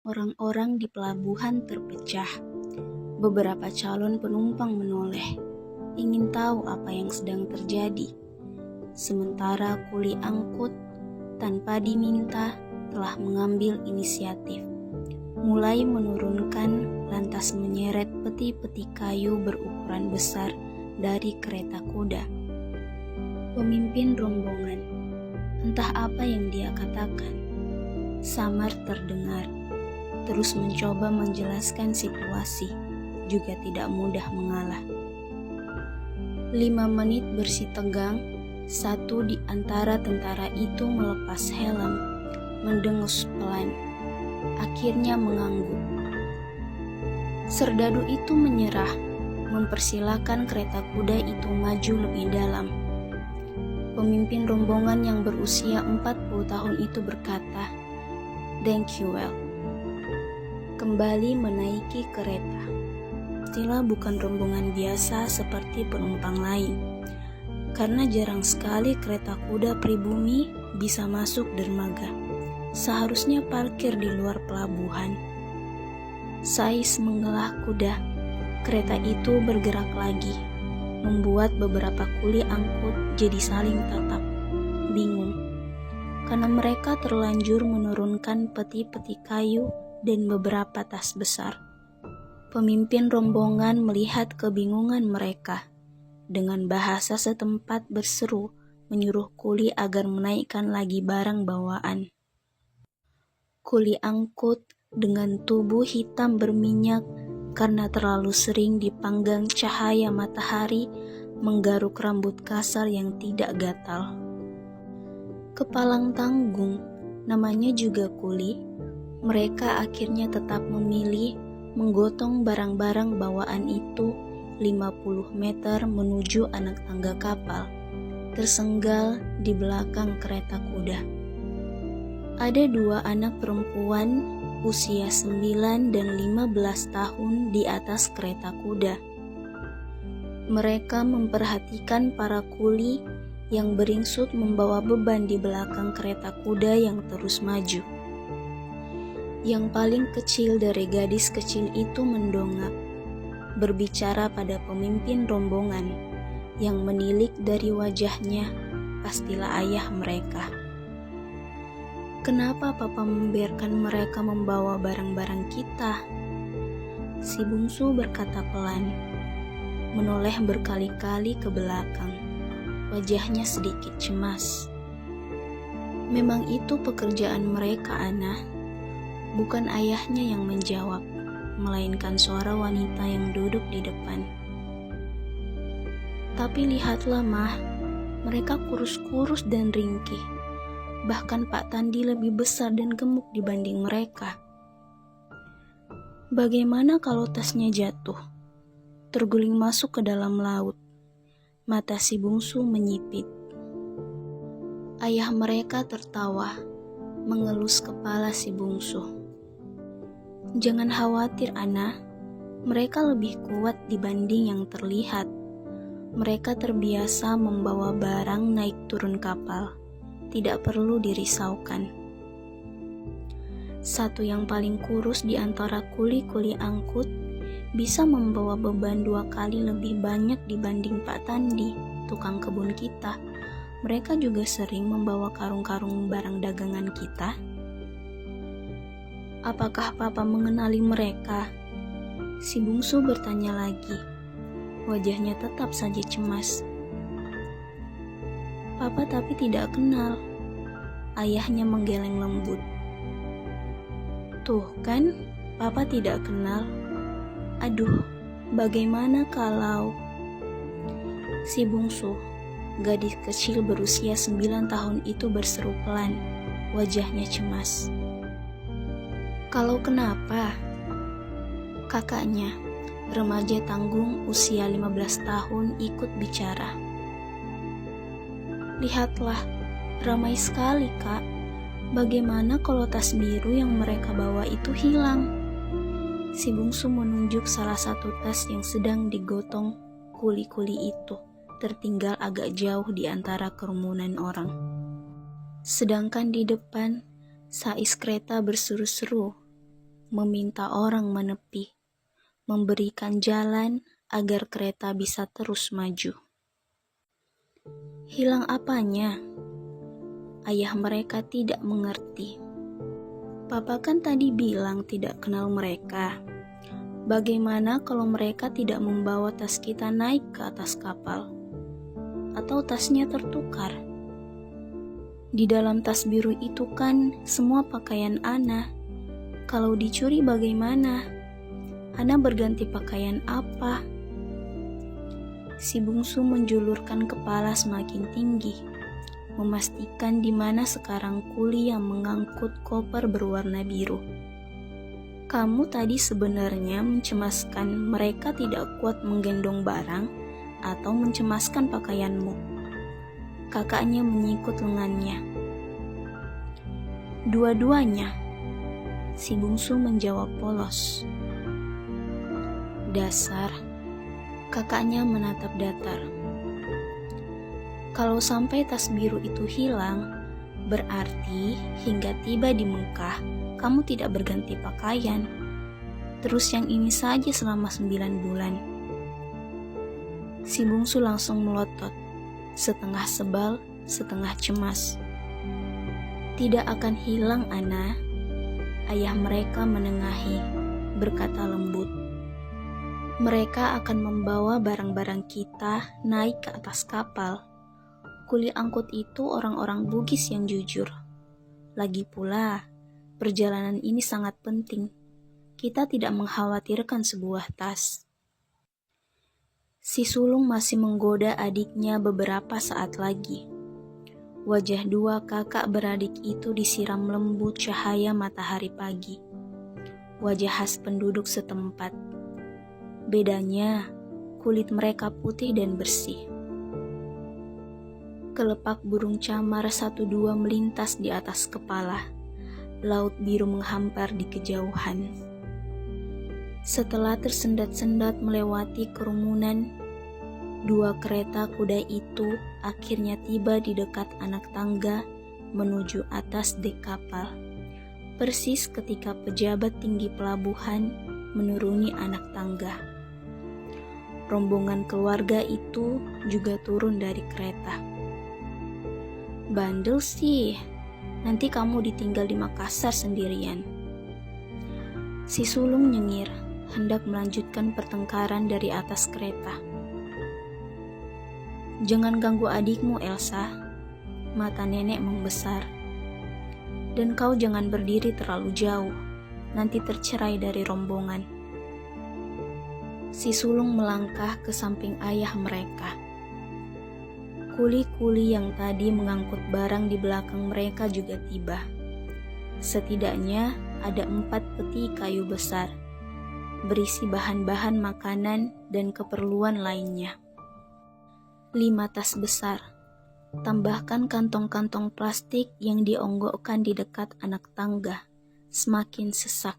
Orang-orang di pelabuhan terpecah. Beberapa calon penumpang menoleh, ingin tahu apa yang sedang terjadi. Sementara kuli angkut, tanpa diminta, telah mengambil inisiatif. Mulai menurunkan lantas menyeret peti-peti kayu berukuran besar dari kereta kuda. Pemimpin rombongan, entah apa yang dia katakan, samar terdengar. Terus mencoba menjelaskan situasi, juga tidak mudah mengalah. 5 menit bersih tegang, satu di antara tentara itu melepas helm, mendengus pelan, akhirnya mengangguk. Serdadu itu menyerah, mempersilahkan kereta kuda itu maju lebih dalam. Pemimpin rombongan yang berusia 40 tahun itu berkata, "Thank you well." Kembali menaiki kereta. Pastilah bukan rombongan biasa seperti penumpang lain, karena jarang sekali kereta kuda pribumi bisa masuk dermaga. Seharusnya parkir di luar pelabuhan. Sais mengelah kuda, kereta itu bergerak lagi, membuat beberapa kuli angkut jadi saling tatap, bingung, karena mereka terlanjur menurunkan peti-peti kayu dan beberapa tas besar. Pemimpin rombongan melihat kebingungan mereka. Dengan bahasa setempat berseru, menyuruh kuli agar menaikkan lagi barang bawaan. Kuli angkut dengan tubuh hitam berminyak karena terlalu sering dipanggang cahaya matahari, menggaruk rambut kasar yang tidak gatal. Kepalang tanggung, namanya juga kuli, mereka akhirnya tetap memilih menggotong barang-barang bawaan itu 50 meter menuju anak tangga kapal, tersenggal di belakang kereta kuda. Ada 2 anak perempuan usia 9 dan 15 tahun di atas kereta kuda. Mereka memperhatikan para kuli yang beringsut membawa beban di belakang kereta kuda yang terus maju. Yang paling kecil dari gadis kecil itu mendongak, berbicara pada pemimpin rombongan, yang menilik dari wajahnya, pastilah ayah mereka. "Kenapa Papa membiarkan mereka membawa barang-barang kita?" Si bungsu berkata pelan, menoleh berkali-kali ke belakang, wajahnya sedikit cemas. "Memang itu pekerjaan mereka, Ana." Bukan ayahnya yang menjawab, melainkan suara wanita yang duduk di depan. "Tapi lihatlah, Mah, mereka kurus-kurus dan ringkih. Bahkan Pak Tandi lebih besar dan gemuk dibanding mereka. Bagaimana kalau tasnya jatuh, terguling masuk ke dalam laut?" Mata si bungsu menyipit. Ayah mereka tertawa, mengelus kepala si bungsu. "Jangan khawatir, Ana. Mereka lebih kuat dibanding yang terlihat. Mereka terbiasa membawa barang naik turun kapal. Tidak perlu dirisaukan." Satu yang paling kurus di antara kuli-kuli angkut bisa membawa beban 2 kali lebih banyak dibanding Pak Tandi, tukang kebun kita. Mereka juga sering membawa karung-karung barang dagangan kita. "Apakah Papa mengenali mereka?" Si bungsu bertanya lagi. Wajahnya tetap saja cemas. "Papa tapi tidak kenal." Ayahnya menggeleng lembut. "Tuh kan, Papa tidak kenal. Aduh, bagaimana kalau..." Si bungsu, gadis kecil berusia 9 tahun itu berseru pelan, wajahnya cemas. "Kalau kenapa?" Kakaknya, remaja tanggung usia 15 tahun ikut bicara. "Lihatlah, ramai sekali, Kak. Bagaimana kalau tas biru yang mereka bawa itu hilang?" Si bungsu menunjuk salah satu tas yang sedang digotong kuli-kuli itu, tertinggal agak jauh di antara kerumunan orang. Sedangkan di depan, sais kereta berseru-seru, meminta orang menepi, memberikan jalan agar kereta bisa terus maju. Hilang apanya? Ayah mereka tidak mengerti. Papa kan tadi bilang tidak kenal mereka. Bagaimana kalau mereka tidak membawa tas kita naik ke atas kapal? Atau tasnya tertukar? Di dalam tas biru itu kan semua pakaian Ana. Kalau dicuri bagaimana? Ana berganti pakaian apa? Si bungsu menjulurkan kepala semakin tinggi, memastikan di mana sekarang Kuli yang mengangkut koper berwarna biru. Kamu tadi sebenarnya mencemaskan mereka tidak kuat menggendong barang atau mencemaskan pakaianmu? Kakaknya menyikut lengannya. Dua-duanya, si bungsu menjawab polos. Dasar, kakaknya menatap datar. Kalau sampai tas biru itu hilang, berarti hingga tiba di Mekah, kamu tidak berganti pakaian. Terus yang ini saja selama 9 bulan. Si bungsu langsung melotot, setengah sebal, setengah cemas. Tidak akan hilang, Ana. Ayah mereka menengahi, berkata lembut. Mereka akan membawa barang-barang kita naik ke atas kapal. Kuli angkut itu orang-orang Bugis yang jujur. Lagi pula, perjalanan ini sangat penting. Kita tidak mengkhawatirkan sebuah tas. Si sulung masih menggoda adiknya beberapa saat lagi. Wajah dua kakak beradik itu disiram lembut cahaya matahari pagi. Wajah khas penduduk setempat. Bedanya, kulit mereka putih dan bersih. Kelepak burung camar 1-2 melintas di atas kepala. Laut biru menghampar di kejauhan. Setelah tersendat-sendat melewati kerumunan, 2 kereta kuda itu akhirnya tiba di dekat anak tangga menuju atas dek kapal. Persis ketika pejabat tinggi pelabuhan menuruni anak tangga. Rombongan keluarga itu juga turun dari kereta. Bandel sih, nanti kamu ditinggal di Makassar sendirian. Si sulung nyengir, hendak melanjutkan pertengkaran dari atas kereta. Jangan ganggu adikmu, Elsa. Mata nenek membesar. Dan kau jangan berdiri terlalu jauh, nanti tercerai dari rombongan. Si sulung melangkah ke samping ayah mereka. Kuli-kuli yang tadi mengangkut barang di belakang mereka juga tiba. Setidaknya ada 4 peti kayu besar, berisi bahan-bahan makanan dan keperluan lainnya. 5 tas besar, tambahkan kantong-kantong plastik yang dionggokkan di dekat anak tangga, semakin sesak.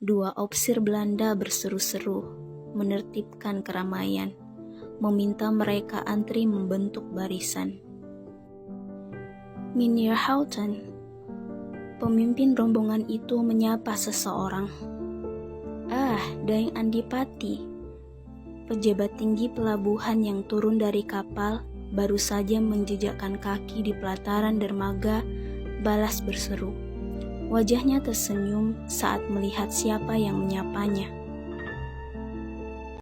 2 opsir Belanda berseru-seru, menertibkan keramaian, meminta mereka antri membentuk barisan. Mynheer Houghton, pemimpin rombongan itu menyapa seseorang. Daeng Andipati, pejabat tinggi pelabuhan yang turun dari kapal, baru saja menjejakkan kaki di pelataran dermaga, balas berseru. Wajahnya tersenyum saat melihat siapa yang menyapanya.